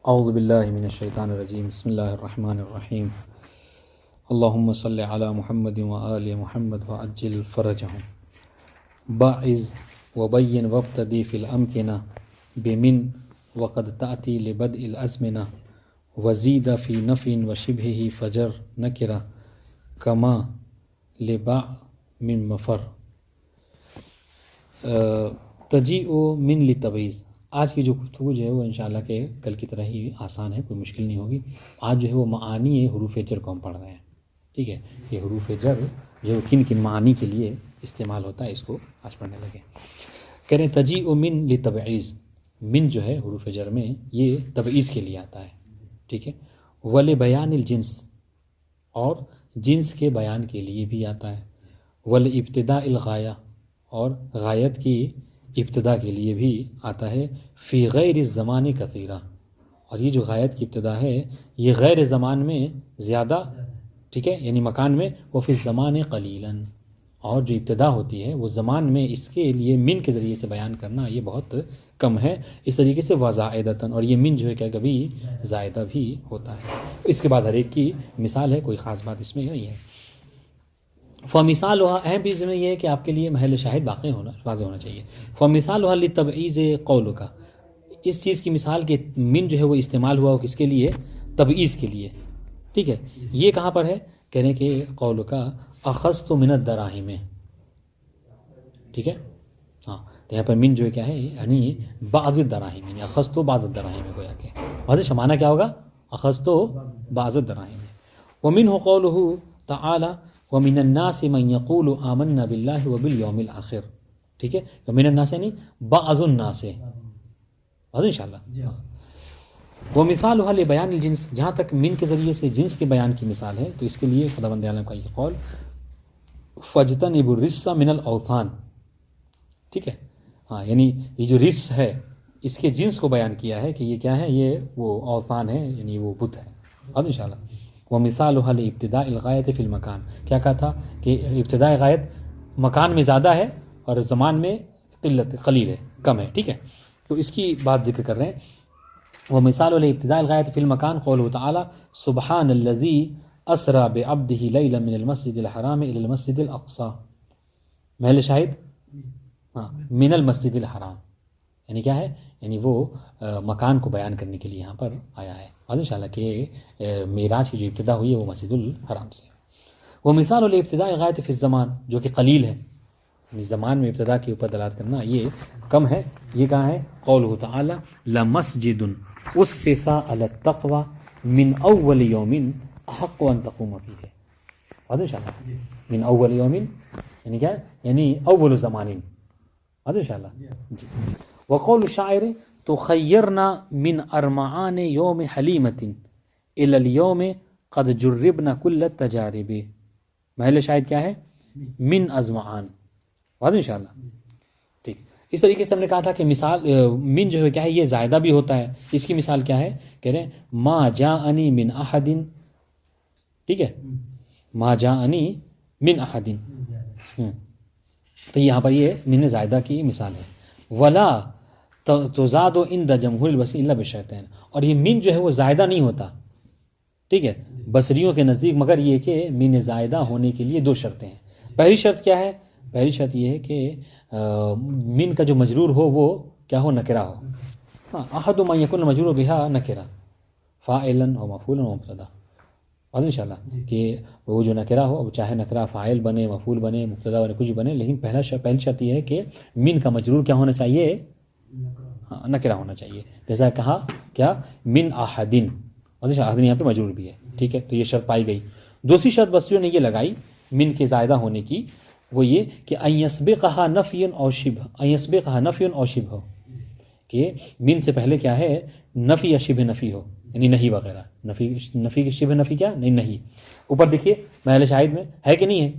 اعوذ باللہ من الشیطان الرجیم بسم اللہ الرحمن الرحیم اللہم صلی علی محمد وآل محمد وعجل فرجہم باعث وبین وابتدی فی الامکنہ بمن وقد تأتی لبدء الازمنہ وزید فی نفی وشبہہ فجر نکرہ کما لباع من مفر تجیء من لتبعیض۔ آج کی جو گفتگو جو ہے وہ انشاءاللہ کہ کل کی طرح ہی آسان ہے، کوئی مشکل نہیں ہوگی۔ آج جو ہے وہ معانی حروف جر کو ہم پڑھ رہے ہیں، ٹھیک ہے۔ یہ حروف جر جو کن کن معانی کے لیے استعمال ہوتا ہے اس کو آج پڑھنے لگے۔ کہہ رہے ہیں تجیء من لتبعیض، من جو ہے حروف جر میں یہ تبعیض کے لیے آتا ہے، ٹھیک ہے۔ ولبیان الجنس، اور جنس کے بیان کے لیے بھی آتا ہے۔ والابتداء الغایہ، اور غایت کی ابتدا کے لیے بھی آتا ہے۔ فی غیر الزمان کثیرہ، اور یہ جو غایت کی ابتدا ہے یہ غیر زمان میں زیادہ، ٹھیک ہے، یعنی مکان میں، وہ فی الزمان قلیلا، اور جو ابتدا ہوتی ہے وہ زمان میں اس کے لیے من کے ذریعے سے بیان کرنا یہ بہت کم ہے۔ اس طریقے سے وزائدتاً، اور یہ من جو ہے کہ کبھی زائدہ بھی ہوتا ہے۔ اس کے بعد ہر ایک کی مثال ہے، کوئی خاص بات اس میں نہیں ہے۔ فمثالها، اہم چیز میں یہ ہے کہ آپ کے لیے محل شاہد واضح ہونا چاہیے۔ فمثالها للتبعیض قولک، اس چیز کی مثال کہ من جو ہے وہ استعمال ہوا ہو کس کے لیے؟ تبعیض کے لیے، ٹھیک ہے۔ یہ کہاں پر ہے؟ کہہ رہے ہیں کہ قولک اخذت من الدراہم، ٹھیک ہے، ہاں، تو یہاں پر من جو ہے کیا ہے؟ یعنی بعض الدراہم، یعنی اخذت بعض الدراہم گویا کہ واضح معنی کیا ہوگا؟ اخذت بعض الدراہم۔ ومنہ قولہ تعالی ومن الناس من یقول آمنا باللہ وبالیوم الآخر، ٹھیک ہے۔ ومن الناس یعنی بعض الناس، واضح انشاءاللہ۔ ومثالها لبیان الجنس، جہاں تک من کے ذریعے سے جنس کے بیان کی مثال ہے تو اس کے لیے خداوند عالم کا یہ قول فاجتنبوا الرجس من الاوثان، ٹھیک ہے، ہاں، یعنی یہ جو رجس ہے اس کے جنس کو بیان کیا ہے کہ یہ کیا ہے؟ یہ وہ اوثان ہے، یعنی وہ بت ہے، واضح انشاءاللہ۔ ومثالها لابتداء الغایۃ فی المکان، کیا کہا تھا کہ ابتداء غایت مکان میں زیادہ ہے اور زمان میں قلیل ہے، کم ہے، ٹھیک ہے۔ تو اس کی بات ذکر کر رہے ہیں۔ ومثال لابتداء الغایۃ فی المکان قولہ تعالی سبحان الذی اسری بعبدہ لیلا من المسجد الحرام الی المسجد الاقصی، محل شاہد ہاں من المسجد الحرام، یعنی کیا ہے؟ یعنی وہ مکان کو بیان کرنے کے لیے یہاں پر آیا ہے، واضح انشاءاللہ کہ معراج کی جو ابتدا ہوئی ہے وہ مسجد الحرام سے۔ وہ مثال الابتداء غایت فی الزمان، جو کہ قلیل ہے، یعنی زمان میں ابتدا کے اوپر دلالت کرنا یہ کم ہے۔ یہ کہاں ہے؟ قولہ تعالی لمسجد اسس علی التقوی من اول یوم احق ان تقوم فیہ، واضح انشاءاللہ۔ من اول یوم یعنی کیا ہے؟ یعنی اول زمان، واضح انشاءاللہ جی۔ وقول الشاعر تخیرنا من ارمعان یوم حلیمۃ الی الیوم قد جربنا کل التجارب، محل شاہد کیا ہے؟ من ازمعان، واضح انشاءاللہ، ٹھیک۔ اس طریقے سے ہم نے کہا تھا کہ مثال من جو ہے کیا ہے؟ یہ زائدہ بھی ہوتا ہے۔ اس کی مثال کیا ہے؟ کہہ رہے ہیں ما جاءنی من احد، ٹھیک ہے، ما جاءنی من احد، تو یہاں پر یہ من زائدہ کی مثال ہے۔ ولا تزاد عند جمہور البصری الا بشرطین، اور یہ من جو ہے وہ زائدہ نہیں ہوتا، ٹھیک ہے، بصریوں کے نزدیک، مگر یہ کہ من زائدہ ہونے کے لیے دو شرطیں ہیں۔ پہلی شرط کیا ہے؟ پہلی شرط یہ ہے کہ من کا جو مجرور ہو وہ کیا ہو؟ نکرہ ہو، ہاں، احد ما یکون مجرور بہا نکرہ فاعلا و مفعولا و مبتدا، واضح انشاءاللہ کہ وہ جو نکرہ ہو، چاہے نکرہ فاعل بنے، مفعول بنے، مبتدا بنے، کچھ بنے، لیکن پہلی شرط یہ ہے کہ من کا مجرور کیا ہونا چاہیے؟ ہاں، نکرہ ہونا چاہیے، جیسا کہا کیا؟ من احدن، واضح احدن یہاں پہ مجرور بھی ہے، ٹھیک ہے، تو یہ شرط پائی گئی۔ دوسری شرط بصریوں نے یہ لگائی من کے زائدہ ہونے کی، وہ یہ کہ ان یسبقھا نفی او شبہ، ان یسبقھا نفی او شبہ، کہ من سے پہلے کیا ہے؟ نفی یا شبہ نفی ہو، یعنی نہیں وغیرہ، نفی کی شبہ نفی کیا؟ نہیں۔ اوپر دیکھیے محل شاہد میں ہے کہ نہیں ہے؟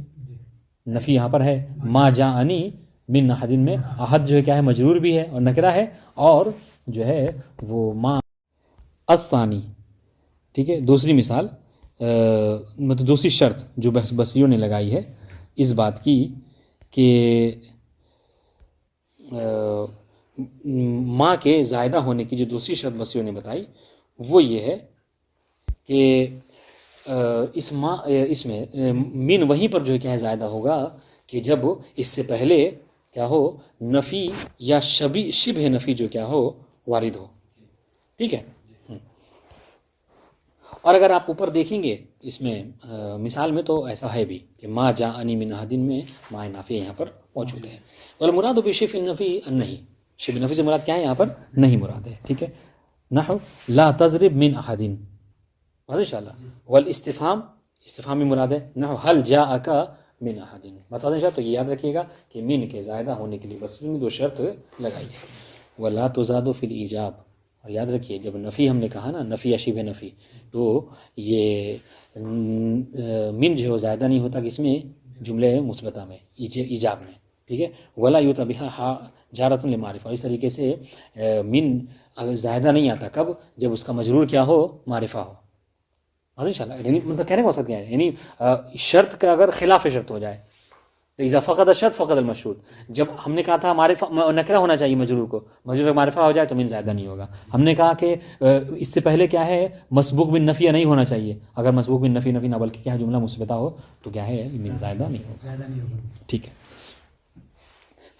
نفی یہاں پر ہے، ما جاءنی من احد میں احد جو ہے کیا ہے؟ مجرور بھی ہے اور نکرہ ہے، اور جو ہے وہ ما الثانی، ٹھیک ہے۔ دوسری مثال مطلب دوسری شرط جو بصریوں نے لگائی ہے اس بات کی کہ ماں کے زائدہ ہونے کی جو دوسری شرط بصریوں نے بتائی وہ یہ ہے کہ اس میں من وہیں پر جو ہے کیا ہے زائدہ ہوگا کہ جب اس سے پہلے کیا ہو نفی یا شبہ نفی جو کیا ہو وارد ہو. ٹھیک ہے. اور اگر آپ اوپر دیکھیں گے اس میں مثال میں تو ایسا ہے بھی کہ ما جاءنی من احد میں ما نافی یہاں پر موجود ہے. والمراد بشبہ النفی نہیں، شبہ نفی سے مراد کیا ہے یہاں پر نہیں مراد ہے. ٹھیک ہے. نحو لا تضرب من احد ان شاء اللہ. والاستفهام استفہامی مراد ہے. نحو هل جاءک من احد. بتا دیں تو یہ یاد رکھیے گا کہ من کے زائدہ ہونے کے لیے بس دو شرط لگائی ہے. ولا تزاد فی الایجاب. اور یاد رکھیے جب نفی ہم نے کہا نا نفی یا شبہ نفی تو یہ من جو ہے زائدہ نہیں ہوتا کس میں جملے مثبتہ میں ایجاب میں. ٹھیک ہے. ولا یتبعها جارۃ لمعرفہ. اس طریقے سے من اگر زائدہ نہیں آتا کب جب اس کا مجرور کیا ہو معرفہ ہو. ان شاء اللہ یعنی مطلب کہنے کو سکتے ہیں یعنی شرط کا اگر خلاف شرط ہو جائے تو اذا فقد الشرط فقد المشروط. جب ہم نے کہا تھا معرفہ نکرہ ہونا چاہیے مجرور کو، مجرور معرفہ ہو جائے تو من زائدہ نہیں ہوگا. ہم نے کہا کہ اس سے پہلے کیا ہے مسبوق بن نفی نہیں ہونا چاہیے. اگر مسبوق بن نفی نہ بلکہ کیا ہے جملہ مثبتہ ہو تو کیا ہے من زائدہ نہیں ہوگا. ٹھیک ہے.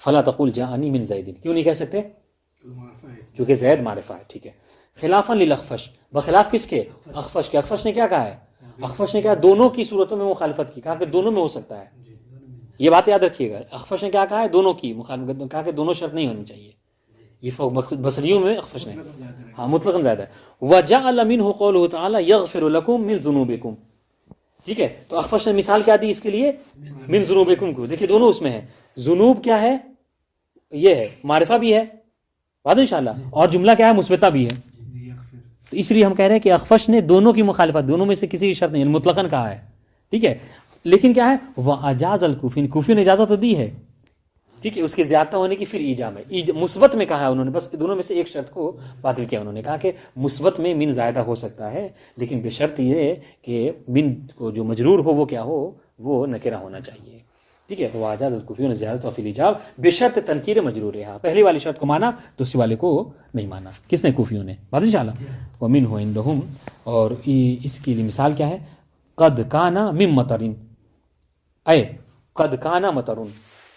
فلا تقول جاءنی من زید. کیوں نہیں کہہ سکتے؟ چونکہ زید معرفہ ہے. ٹھیک ہے. خلافاً للاخفش. بخلاف کس کے؟ اخفش کے. اخفش نے کیا کہا ہے؟ اخفش نے کہا دونوں کی صورتوں میں مخالفت کی. کہا کہ دونوں میں ہو سکتا ہے. یہ بات یاد رکھیے گا. اخفش نے کیا کہا ہے؟ دونوں کی مخالفت. کہا کہ دونوں شرط نہیں ہونی چاہیے. یہ بصریوں میں اخفش نے ہاں مطلقاً زیادہ ہے. وجعل منه قوله تعالی یغفر لکم من ذنوبکم. ٹھیک ہے. تو اخفش نے مثال کیا دی اس کے لیے؟ من ذنوبکم کو. دیکھیے دونوں اس میں ہے. ذنوب کیا ہے؟ یہ ہے معرفہ بھی ہے بات انشاءاللہ اور جملہ کیا ہے مثبتہ بھی ہے. تو اس لیے ہم کہہ رہے ہیں کہ اخفش نے دونوں کی مخالفت دونوں میں سے کسی شرط نہیں مطلقاً کہا ہے. ٹھیک ہے. لیکن کیا ہے وَأَجَازَ الْكُوفِيُّ. کوفیوں نے اجازت تو دی ہے. ٹھیک ہے. اس کے زیادہ ہونے کی پھر ایجاب ہے. مثبت میں کہا ہے انہوں نے بس دونوں میں سے ایک شرط کو باطل کیا. انہوں نے کہا کہ مثبت میں من زائدہ ہو سکتا ہے لیکن بشرط یہ ہے کہ من کو جو مجرور ہو وہ کیا ہو وہ نکرہ ہونا چاہیے. ٹھیک ہے. وَأَجَازَ الْكُوفِيُّ زیادت و فی الایجاب بشرط تنکیر مجرور ہے. پہلی والی شرط کو مانا دوسری والے کو نہیں مانا. کس نے؟ کوفیوں نے. بات انشاءاللہ. وَمِنْهُ عِنْدَهُمْ. اور اس کی مثال کیا ہے؟ قد کان من مطر اے قد کان مطر.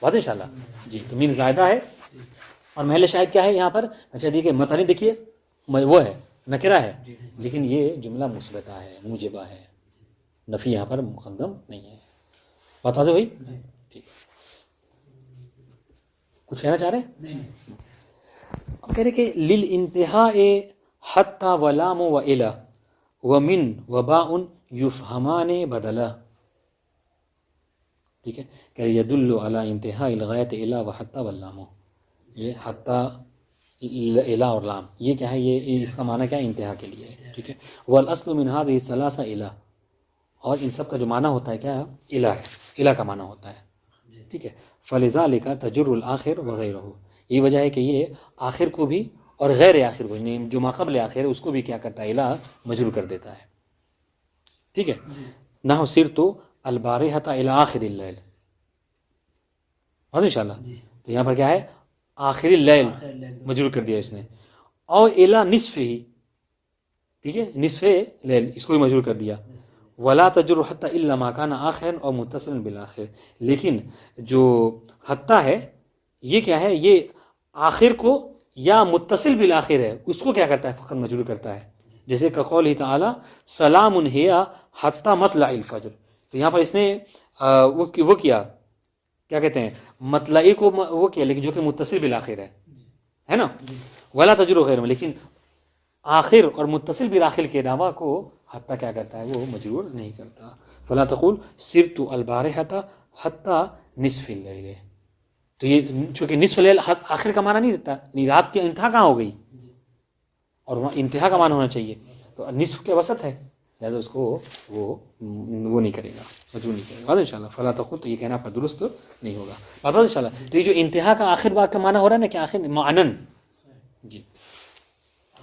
بات انشاءاللہ. جی تو من زائدہ ہے اور محل شاہد کیا ہے یہاں پر؟ اچھا دیکھیے مطر دیکھیے وہ ہے نکرہ ہے لیکن یہ جملہ مثبتہ ہے موجبہ ہے. نفی یہاں پر مقدم نہیں ہے. بات واضح ہوئی؟ ٹھیک. کچھ کہنا چاہ رہے ہیں؟ اب کہہ رہے کہ للانتہاء حتی ولام و الا ومن وباء یفہمان بدلا. ٹھیک ہے. کہ یدل علی انتہاء الغایت الا و حتی واللام. یہ حتی الا اور لام یہ کیا ہے؟ یہ اس کا معنی کیا ہے؟ انتہا کے لیے ہے. ٹھیک ہے. والاصل من هذه الثلاثه الا. اور ان سب کا جو معنی ہوتا ہے کیا ہے؟ الا ہے. الا کا معنی ہوتا ہے. ٹھیک ہے. فلذلک تجر الآخر وغیرہ. یہ وجہ ہے کہ یہ آخر کو بھی اور غیر آخر کو جو ما قبل آخر ہے اس کو بھی کیا کرتا ہے؟ الا مجرور کر دیتا ہے. ٹھیک ہے. نحو صرت البارحۃ الی آخر اللیل. ان شاء اللہ. تو یہاں پر کیا ہے؟ آخر اللیل مجرور کر دیا اس نے. اور الی نصف ہی. ٹھیک ہے. نصف لیل اس کو بھی مجرور کر دیا. ولا تجر حتی الا ما کان آخر اور متصل بالآخر. لیکن جو حتی ہے یہ کیا ہے؟ یہ آخر کو یا متصل بالآخر ہے اس کو کیا کرتا ہے؟ فقط مجرور کرتا ہے. جیسے کہ قول تعالی سلام ہی حتی مطلع الفجر. تو یہاں پر اس نے وہ کیا کہتے ہیں مطلعی کو وہ کیا لیکن جو کہ متصل بالآخر ہے نا. ولا تجر غیر میں لیکن آخر اور متصل بالآخر کے علاوہ کو حتی کیا کرتا ہے؟ وہ مجرور نہیں کرتا. فلا تقول صرت البارحۃ حتی نصف اللیل. تو یہ چونکہ نصف اللیل آخر کا معنی نہیں دیتا. رات کی انتہا کہاں ہو گئی اور وہاں انتہا کا معنی ہونا چاہیے تو نصف کے وسط ہے لہذا اس کو وہ نہیں کرے گا مجرور نہیں کرے گا. ان شاء اللہ. فلا تقول تو یہ کہنا پر درست نہیں ہوگا. بات ان شاء اللہ. تو یہ جو انتہا کا آخر بات کا معنی ہو رہا ہے نا کہ آخر معنن. جی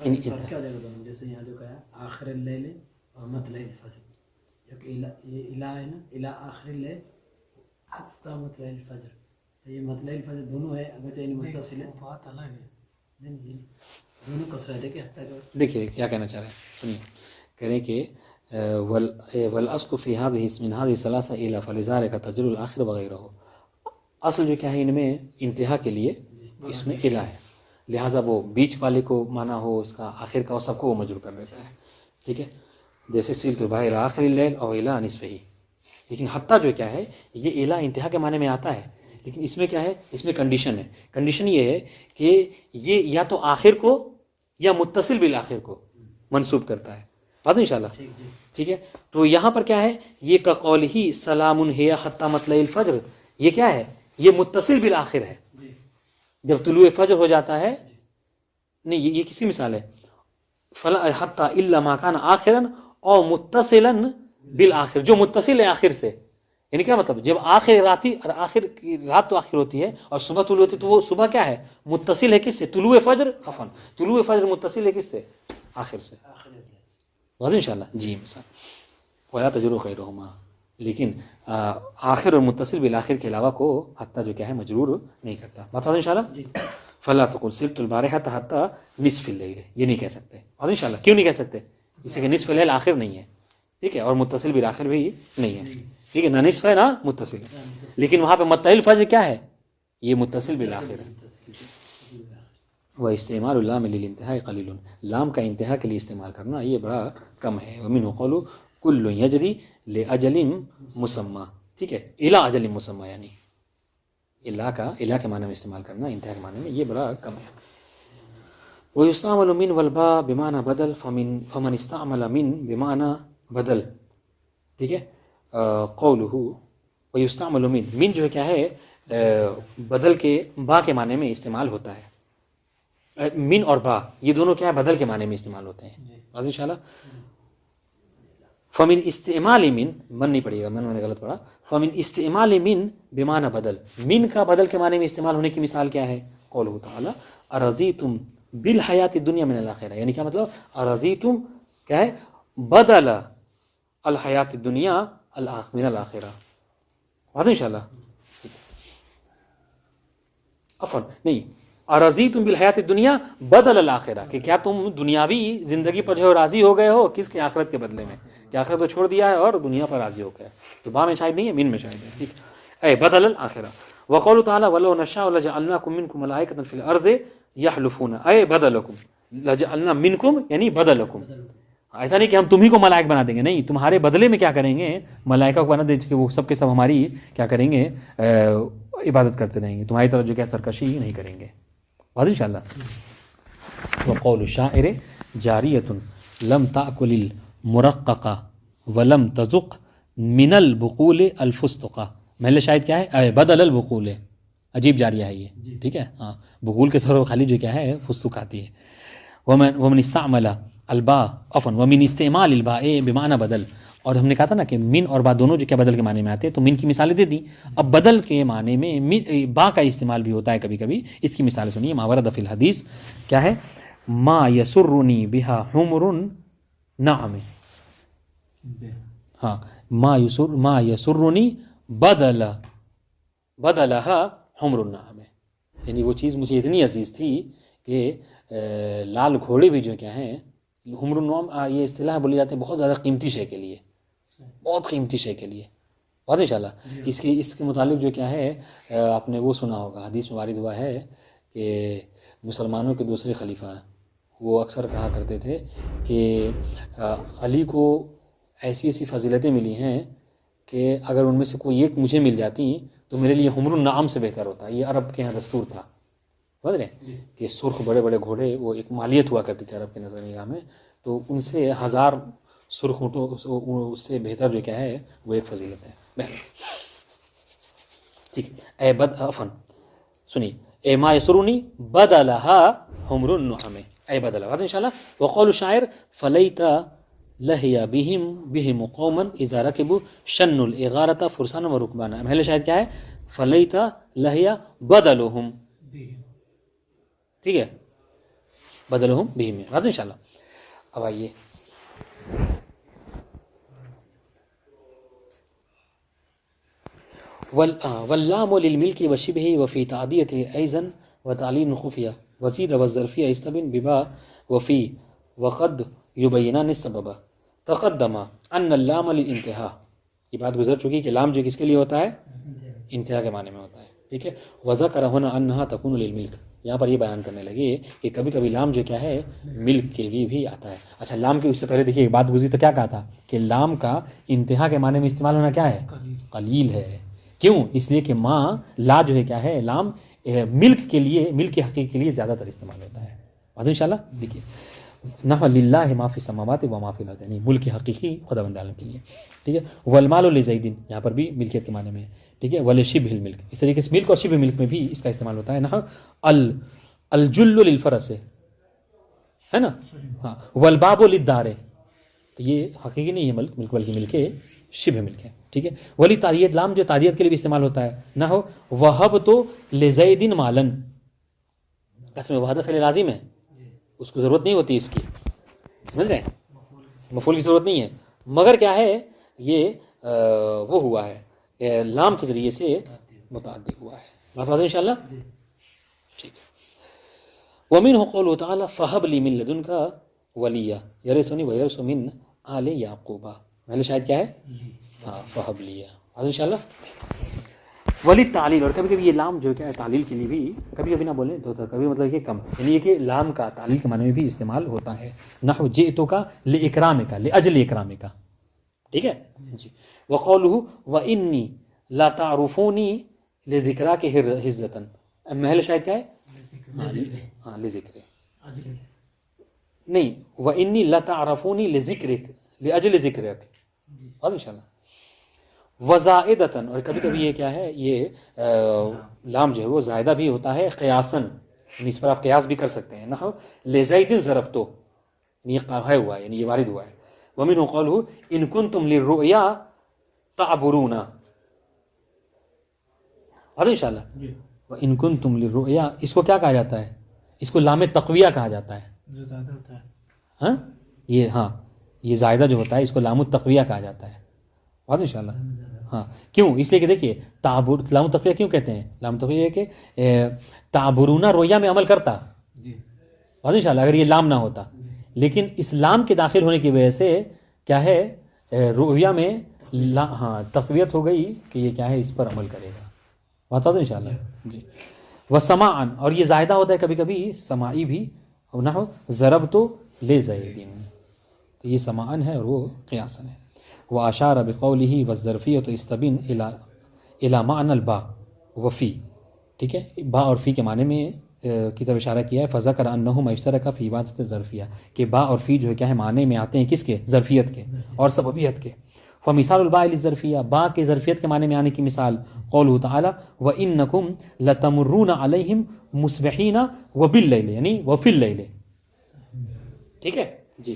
کیا ہو جائے گا جیسے یہاں جو کہا ہے آخر اللیل اور مطلع الفجر. یہ الہ ہے نا الہ آخر اللیل حتی مطلع الفجر. یہ مطلع الفجر دونوں ہے اگر تو متصل ہے بات الگ ہے. نہیں دونوں کسرہ ہے دیکھیں حتیٰ کہ دیکھیے کیا کہنا چاہ رہے ہیں، سنیے، کہہ رہے ہیں کہ والاصل فی هذه من هذه الثلاثه الى فلذلك تجر الاخر وغیرہ، اصل جو کیا ہے ان میں انتہا کے لیے اس میں الہ ہے، لہٰذا وہ بیچ والے کو مانا ہو اس کا آخر کا، وہ سب کو وہ مجرور کر دیتا ہے، ٹھیک ہے، جیسے سلت البحر الى آخر اللیل او الى نصفہ، لیکن حتیٰ جو کیا ہے یہ الہ انتہا کے معنی میں آتا ہے، لیکن اس میں کیا ہے، اس میں کنڈیشن ہے، کنڈیشن یہ ہے کہ یہ یا تو آخر کو یا متصل بالآخر کو منسوب کرتا ہے، بات ہے انشاءاللہ، ٹھیک ہے، تو یہاں پر کیا ہے، یہ کقول ہی سلام ہی حتی مطلع الفجر، یہ کیا ہے، یہ متصل بالآخر ہے، جب طلوع فجر ہو جاتا ہے، نہیں یہ کسی مثال ہے، فلا حتی الا ما کان آخرا او متصلا بالآخر، جو متصل ہے آخر سے، یعنی کیا مطلب، جب آخر رات کی رات تو آخر ہوتی ہے اور صبح طلوع ہوتی ہے، تو وہ صبح کیا ہے، متصل ہے کس سے، طلوع فجر، عفوا طلوع فجر متصل ہے کس سے، آخر سے، واضح انشاءاللہ، جی مثال ولا تجر خیرہما، لیکن آخر اور متصل بالآخر کے علاوہ کو حتیٰ جو کیا ہے مجرور نہیں کرتا، بات واضح انشاءاللہ، فلا تقل سرت البارحۃ حتیٰ نصف اللیل، یہ نہیں کہہ سکتے، واضح انشاءاللہ، کیوں نہیں کہہ سکتے، اس لیے کہ نصف اللیل آخر نہیں ہے، ٹھیک ہے، اور متصل بالآخر بھی نہیں ہے، ٹھیک ہے، نہ نصف ہے نہ متصل ہے، لیکن وہاں پہ مطلع الفجر کیا ہے، یہ متصل بالآخر ہے، وہ استعمال اللام للانتہاء قلیل، لام کا انتہا کے لیے استعمال کرنا یہ بڑا کم ہے، ومنہ قول کل یجری لاجل مسمى، ٹھیک ہے، الی اجل مسمى، یعنی الی کے معنی میں استعمال کرنا انتہا کے معنی میں یہ بڑا کم ہے، ویستعمل من والباء بمعنى بدل فمن استعمل من بمعنى بدل، ٹھیک ہے، قولہ ویستعمل من جو ہے کیا ہے، بدل کے با کے معنی میں استعمال ہوتا ہے، من اور با یہ دونوں کیا ہے بدل کے معنی میں استعمال ہوتے ہیں، واضح انشاءاللہ، فمن استعمال من نہیں پڑھیے گا، میں نے غلط پڑھا، فمن استعمال من بمعنى بدل، من کا بدل کے معنی میں استعمال ہونے کی مثال کیا ہے، قولہ تعالی ارضیتم بالحیات الدنیا من الاخرہ، یعنی کیا مطلب، ارضیتم کیا ہے، بدل الحیات الدنیا من الاخرہ، واضح انشاءاللہ، عفوا نہیں، ارضیتم بالحیات الدنیا بدل الاخرہ، کہ کیا تم دنیاوی زندگی پر جو ہے راضی ہو گئے ہو، کس کے، آخرت کے بدلے میں، کہ آخرت تو چھوڑ دیا ہے اور دنیا پر راضی ہو گئے، تو با میں شاید نہیں ہے، من میں شاید ہے، ٹھیک، اے بدل الاخرہ، وقول تعالی ولو نشاء لجعلناکم منکم ملائکۃ فی الارض یحلفون، اے بدلکم، لجعلنا منکم یعنی بدلکم، ایسا نہیں کہ ہم تمہیں کو ملائک بنا دیں گے، نہیں، تمہارے بدلے میں کیا کریں گے، ملائکہ کو بنا دیں کہ وہ سب کے سب ہماری کیا کریں گے، عبادت کرتے رہیں گے، تمہاری طرف جو کیا سرکشی نہیں کریں گے، واضح انشاءاللہ، وقول الشاعر جاریۃ لم تأکل المرققہ ولم تذق من البقول الفستقہ، محل شاید کیا ہے، بدل البقول، عجیب جاریہ ہے یہ، ٹھیک ہے، ہاں، بقول کے طور پر خالی جو کیا ہے فستق آتی ہے، ومن استعمل الباء عفوا ومن استعمال الباء بمعنى بدل، اور ہم نے کہا تھا نا کہ من اور با دونوں جو کیا بدل کے معنی میں آتے ہیں، تو من کی مثالیں دے دی، اب بدل کے معنی میں با کا استعمال بھی ہوتا ہے کبھی کبھی، اس کی مثالیں سنیے، ما ورد فی الحدیث کیا ہے، ما یسرنی بہا حمر نعم، ہاں، ما یسرنی بدلہا حمر النعم، یعنی وہ چیز مجھے اتنی عزیز تھی کہ لال گھوڑے بھی جو کیا ہیں، حمر النعم یہ اصطلاح بولی جاتی ہے بہت زیادہ قیمتی شے کے لیے، بہت قیمتی شے کے لیے، واضح انشاءاللہ، اس کے متعلق جو کیا ہے، آپ نے وہ سنا ہوگا، حدیث میں وارد ہوا ہے کہ مسلمانوں کے دوسرے خلیفہ وہ اکثر کہا کرتے تھے کہ علی کو ایسی ایسی فضیلتیں ملی ہیں کہ اگر ان میں سے کوئی ایک مجھے مل جاتی تو میرے لیے حمر النعم سے بہتر ہوتا، یہ عرب کے یہاں دستور تھا، سمجھ رہے ہیں کہ سرخ بڑے بڑے گھوڑے وہ ایک مالیت ہوا کرتی تھی عرب کے نظر نگاہ میں، تو ان سے 1000 سرخ اونٹوں اس سے بہتر جو کیا ہے وہ ایک فضیلت ہے، ٹھیک، اے عفوا سنیے، اے ما یسرونی بدلہا حمر النعم، اے بدلہ، واضح انشاءاللہ، وقول شاعر فلیت لہی بہم قوما اذا رکبوا شن الاغارۃ فرسانا و رکبانا، محل شاید کیا ہے، فلیت لہی بدلہم، ٹھیک ہے، بدلہم بہم، واضح انشاءاللہ، اب آئیے واللام للملک وشبہ وفی تعدیتہ ایضا وتعلین خفیہ، وزید والظرفیہ استبن ببا وفی وقد یبینان السبب تقدم ان اللام للانتہا، یہ بات گزر چکی کہ لام جو کس کے لیے ہوتا ہے؟ انتہا کے معنی میں ہوتا ہے، ٹھیک ہے. وذکر هنا انہا تکون للملک، یہاں پر یہ بیان کرنے لگے کہ کبھی کبھی لام جو کیا ہے ملک کے لیے بھی آتا ہے. اچھا لام کے اس سے پہلے دیکھیے بات گزری تو کیا کہا تھا کہ لام کا انتہا کے معنی میں استعمال ہونا کیا ہے؟ قلیل ہے. کیوں؟ اس لیے کہ ماں لا جو ہے کیا ہے لام ملک کے لیے، ملک کے حقیقت کے لیے زیادہ تر استعمال ہوتا ہے. واضح انشاءاللہ. دیکھیے نحو للہ ما فی السماوات و ما فی الارض، یعنی ملک حقیقی خداوند عالم کے لیے، ٹھیک ہے. والمال لزید، یہاں پر بھی ملکیت کے معنی میں ہے، ٹھیک ہے. ولشبہ الملک، اس طریقے سے ملک اور شبہ ملک میں بھی اس کا استعمال ہوتا ہے. نحو الجل للفرس ہے نا، ہاں. والباب للدار، تو یہ حقیقی نہیں ہے ملک بلکہ ملک شبہ ملک ہے، ٹھیک ہے. ولی تعدیت، لام جو تعدیت کے لیے بھی استعمال ہوتا ہے. نحو وہبت لزید مالا، اصل میں وحدت فعل لازم ہے، اس کو ضرورت نہیں ہوتی اس کی، سمجھ رہے ہیں، مفعول کی ضرورت نہیں ہے، مگر کیا ہے یہ وہ ہوا ہے لام کے ذریعے سے متعدی ہوا ہے. بات واضح انشاءاللہ. ٹھیک ہے. ومنہ قولہ تعالی فہب لی من لدنک ولیہ یرثنی ویرث من آل یعقوب، محل شاید کیا ہے؟ ہاں فہب لیا. واضح انشاءاللہ. ولی تعلیل، اور کبھی کبھی یہ لام جو کیا ہے تعلیل کے لیے بھی کبھی کبھی نہ بولیں تو کبھی مطلب کہ کم، یعنی یہ کہ لام کا تعلیل کے معنی میں بھی استعمال ہوتا ہے. نحو جئتک لاکرامک، لاجل اکرامک، ٹھیک ہے جی. وقولہ وانی لا تعرفونی لذکراک حزۃ، محل شاید کیا ہے؟ ہاں لذکر، نہیں وانی لا تعرفونی لذکرک لاجل ذکرک. واضح انشاءاللہ. وزائدتاً، اور کبھی کبھی یہ کیا ہے یہ لام جو ہے وہ زائدہ بھی ہوتا ہے قیاساً، یعنی اس پر آپ قیاس بھی کر سکتے ہیں. نحو لزید ضربتو، یعنی یہ ہے ہوا ہے، یعنی یہ وارد ہوا ہے. ومنہ قولہ ان کنتم للرؤیا تعبرون. واضح انشاءاللہ. وان کنتم للرؤیا، اس کو کیا کہا جاتا ہے؟ اس کو لام تقویہ کہا جاتا ہے، جو زیادہ ہوتا ہے. ہاں یہ، ہاں یہ زائدہ جو ہوتا ہے اس کو لام التقویہ کہا جاتا ہے. واضح انشاءاللہ. ہاں کیوں؟ اس لیے کہ دیکھیے لام التقویہ کیوں کہتے ہیں؟ لام التقویہ ہے کہ تعبرون رویا میں عمل کرتا. واضح انشاءاللہ. اگر یہ لام نہ ہوتا، لیکن اس لام کے داخل ہونے کی وجہ سے کیا ہے رویا میں ہاں تقویت ہو گئی کہ یہ کیا ہے اس پر عمل کرے گا. بات واضح انشاءاللہ. جی. وسماعن، اور یہ زائدہ ہوتا ہے کبھی کبھی سماعی بھی. نحو ضربت لزید، تو یہ سماعن ہے اور وہ قیاسن ہے. واشار بقولہ والظرفیۃ استبن الی معنی الباء وفی، ٹھیک ہے. با اور فی کے معنی میں کی طرف اشارہ کیا ہے. فذکر انہما اشترکا فی عبادۃ الظرفیہ، کہ با اور فی جو ہے کیا ہے معنی میں آتے ہیں کس کے؟ ظرفیت کے اور سببیت کے. فمثال الباء للظرفیہ، با کے ظرفیت کے معنی میں آنے کی مثال قولہ تعالی وانکم لتمرون علیہم مصبحین وباللیل، یعنی وفی اللیل، ٹھیک ہے جی،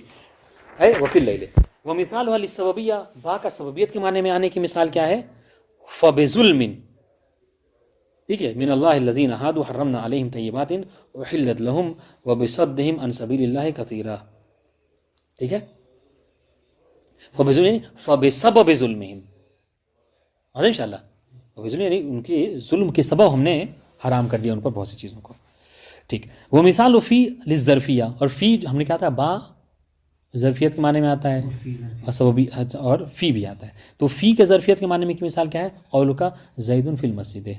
ہے وفی اللیل. ومثال للسببیہ، با کا سببیت کے معنی میں آنے کی مثال کیا ہے؟ فبظلم، ٹھیک ہے، من اللہ الذین ہادوا حرمنا علیہم طیبات احلت لہم وبصدہم عن سبیل اللہ کثیرا، ٹھیک ہے. فبظلم فبسبب ظلمہم، واضح انشاءاللہ. فبظلم یعنی ان کے ظلم کے سبب ہم نے حرام کر دیا ان پر بہت سی چیزوں کو، ٹھیک. وہ مثال فی للظرفیہ، اور فی ہم نے کہا تھا با ظرفیت کے معنی میں آتا ہے سببی، اور فی بھی آتا ہے. تو فی کے ظرفیت کے معنی میں کی مثال کیا ہے؟ قول کا زید فی المسجد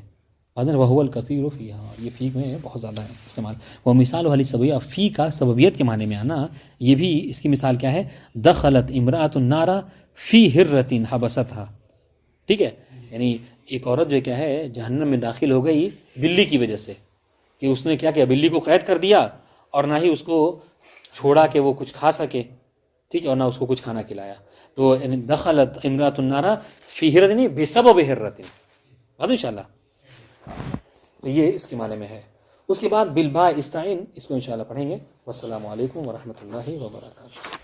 وهو الکثیر فیہا، یہ فی میں بہت زیادہ ہے استعمال. وہ مثال علی سببیہ، فی کا سببیت کے معنی میں آنا، یہ بھی اس کی مثال کیا ہے؟ دخلت امرأۃ النار فی ہرۃ حبستھا، ٹھیک ہے. یعنی ایک عورت جو کیا ہے جہنم میں داخل ہو گئی بلی کی وجہ سے، کہ اس نے کیا کیا بلی کو قید کر دیا اور نہ ہی اس کو چھوڑا کہ وہ کچھ کھا سکے، ٹھیک ہے، اور نہ اس کو کچھ کھانا کھلایا. تو دخلت امرأۃ النار فی ہرۃ، نہیں بسبب ہرۃ. بات انشاءاللہ. تو یہ اس کے معنی میں ہے. اس کے بعد بالباء استعین، اس کو انشاءاللہ پڑھیں گے. والسلام علیکم ورحمۃ اللہ وبرکاتہ.